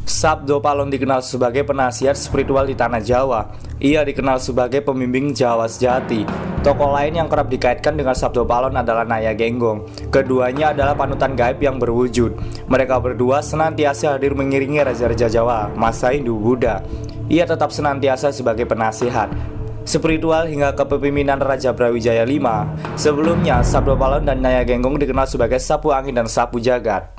Sabdo Palon dikenal sebagai penasihat spiritual di tanah Jawa. Ia dikenal sebagai pembimbing Jawa sejati. Tokoh lain yang kerap dikaitkan dengan Sabdo Palon adalah Naya Genggong. Keduanya adalah panutan gaib yang berwujud. Mereka berdua senantiasa hadir mengiringi raja-raja Jawa masa Hindu-Buddha. Ia tetap senantiasa sebagai penasihat spiritual hingga kepemimpinan Raja Brawijaya V. Sebelumnya, Sabdo Palon dan Naya Genggong dikenal sebagai sapu angin dan sapu jagat.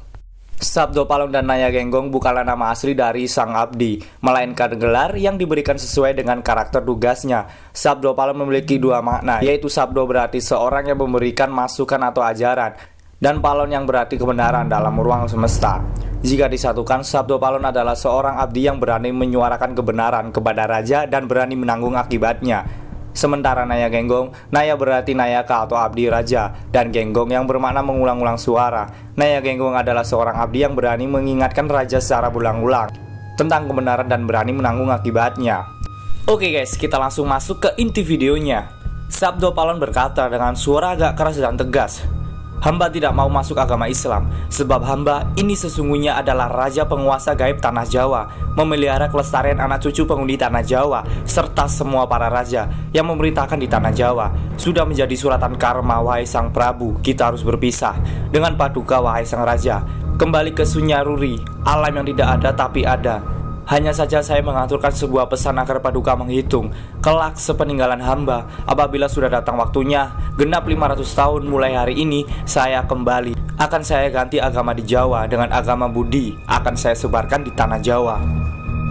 Sabdo Palon dan Naya Genggong bukanlah nama asli dari sang abdi, melainkan gelar yang diberikan sesuai dengan karakter tugasnya. Sabdo Palon memiliki dua makna, yaitu Sabdo berarti seorang yang memberikan masukan atau ajaran, dan Palon yang berarti kebenaran dalam ruang semesta. Jika disatukan, Sabdo Palon adalah seorang abdi yang berani menyuarakan kebenaran kepada raja dan berani menanggung akibatnya. Sementara Naya Genggong, Naya berarti Nayaka atau abdi raja, dan Genggong yang bermakna mengulang-ulang suara. Naya Genggong adalah seorang abdi yang berani mengingatkan raja secara berulang-ulang tentang kebenaran dan berani menanggung akibatnya. Oke guys, kita langsung masuk ke inti videonya. Sabdo Palon berkata dengan suara agak keras dan tegas, "Hamba tidak mau masuk agama Islam, sebab hamba ini sesungguhnya adalah raja penguasa gaib tanah Jawa, memelihara kelestarian anak cucu penghuni tanah Jawa, serta semua para raja yang memerintahkan di tanah Jawa. Sudah menjadi suratan karma, wahai sang Prabu, kita harus berpisah. Dengan paduka, wahai sang raja, kembali ke Sunyaruri, alam yang tidak ada tapi ada. Hanya saja saya mengaturkan sebuah pesan agar paduka menghitung kelak sepeninggalan hamba. Apabila sudah datang waktunya, genap 500 tahun mulai hari ini, saya kembali. Akan saya ganti agama di Jawa dengan agama Budi, akan saya sebarkan di tanah Jawa."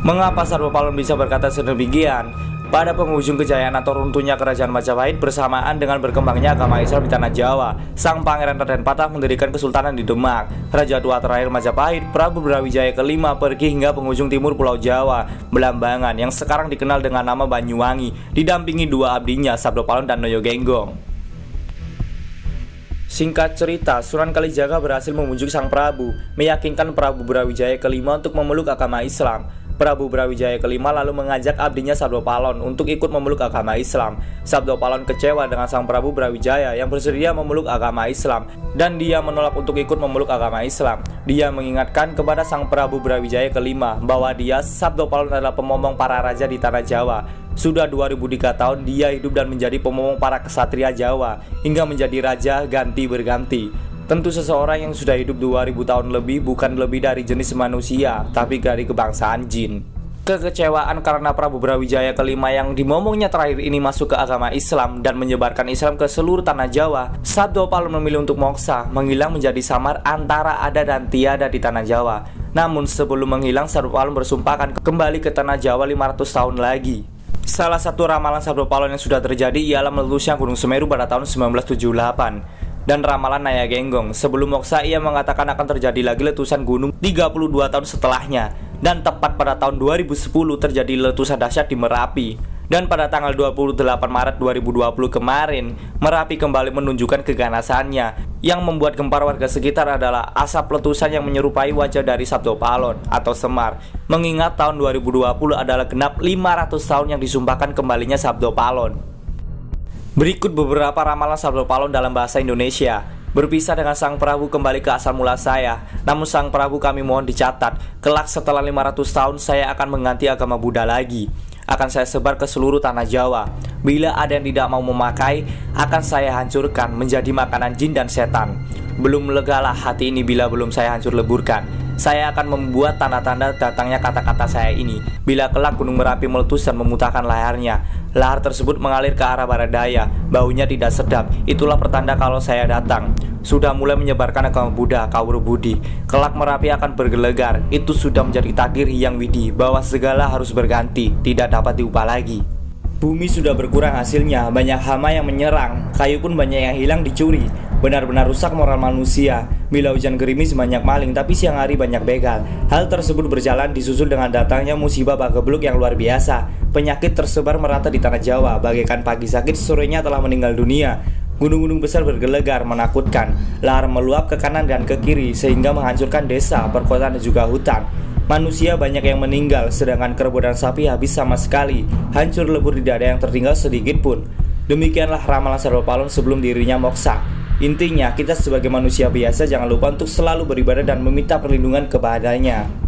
Mengapa Sabdo Palon bisa berkata sedemikian? Pada penghujung kejayaan atau runtuhnya kerajaan Majapahit bersamaan dengan berkembangnya agama Islam di tanah Jawa, sang Pangeran Raden Patah mendirikan kesultanan di Demak. Raja tua terakhir Majapahit, Prabu Brawijaya V, pergi hingga penghujung timur Pulau Jawa, Belambangan, yang sekarang dikenal dengan nama Banyuwangi, didampingi dua abdinya, Sabdo Palon dan Naya Genggong. Singkat cerita, Sunan Kalijaga berhasil membujuk sang Prabu, meyakinkan Prabu Brawijaya V untuk memeluk agama Islam. Prabu Brawijaya V lalu mengajak abdinya Sabdo Palon untuk ikut memeluk agama Islam. Sabdo Palon kecewa dengan sang Prabu Brawijaya yang bersedia memeluk agama Islam, dan dia menolak untuk ikut memeluk agama Islam. Dia mengingatkan kepada sang Prabu Brawijaya V bahwa dia, Sabdo Palon, adalah pemomong para raja di tanah Jawa. Sudah 2003 tahun dia hidup dan menjadi pemomong para kesatria Jawa hingga menjadi raja ganti berganti. Tentu seseorang yang sudah hidup 2000 tahun lebih bukan lebih dari jenis manusia, tapi dari kebangsaan jin. Kekecewaan karena Prabu Brawijaya V yang dimomongnya terakhir ini masuk ke agama Islam dan menyebarkan Islam ke seluruh tanah Jawa, Sabdo Palon memilih untuk moksa, menghilang menjadi samar antara ada dan tiada di tanah Jawa. Namun sebelum menghilang, Sabdo Palon bersumpah akan kembali ke tanah Jawa 500 tahun lagi. Salah satu ramalan Sabdo Palon yang sudah terjadi ialah meletusnya Gunung Semeru pada tahun 1978. Dan ramalan Naya Genggong, sebelum moksa ia mengatakan akan terjadi lagi letusan gunung 32 tahun setelahnya. Dan tepat pada tahun 2010 terjadi letusan dahsyat di Merapi. Dan pada tanggal 28 Maret 2020 kemarin, Merapi kembali menunjukkan keganasannya. Yang membuat gempar warga sekitar adalah asap letusan yang menyerupai wajah dari Sabdo Palon atau Semar. Mengingat tahun 2020 adalah genap 500 tahun yang disumpahkan kembalinya Sabdo Palon. Berikut beberapa ramalan Sabdo Palon dalam bahasa Indonesia. Berpisah dengan sang Prabu kembali ke asal mula saya. Namun sang Prabu kami mohon dicatat, kelak setelah 500 tahun saya akan mengganti agama Buddha lagi. Akan saya sebar ke seluruh tanah Jawa. Bila ada yang tidak mau memakai, akan saya hancurkan menjadi makanan jin dan setan. Belum legalah hati ini bila belum saya hancur leburkan. Saya akan membuat tanda-tanda datangnya kata-kata saya ini. Bila kelak Gunung Merapi meletus dan memutahkan lehernya, lahar tersebut mengalir ke arah barat daya. Baunya tidak sedap. Itulah pertanda kalau saya datang. Sudah mulai menyebarkan agama Buddha, Kawuru Budi. Kelak Merapi akan bergelegar. Itu sudah menjadi takdir Hyang Widi, bahwa segala harus berganti, tidak dapat diubah lagi. Bumi sudah berkurang hasilnya, banyak hama yang menyerang, kayu pun banyak yang hilang dicuri. Benar-benar rusak moral manusia. Bila hujan gerimis banyak maling, tapi siang hari banyak begal. Hal tersebut berjalan disusul dengan datangnya musibah Bagabluk yang luar biasa. Penyakit tersebar merata di tanah Jawa, bagaikan pagi sakit sorenya telah meninggal dunia. Gunung-gunung besar bergelegar menakutkan. Lahar meluap ke kanan dan ke kiri sehingga menghancurkan desa, perkotaan dan juga hutan. Manusia banyak yang meninggal, sedangkan kerbau dan sapi habis sama sekali, hancur lebur, tidak ada yang tertinggal sedikit pun. Demikianlah ramalan Sarwa Palon sebelum dirinya moksa. Intinya, kita sebagai manusia biasa jangan lupa untuk selalu beribadah dan meminta perlindungan kepadanya.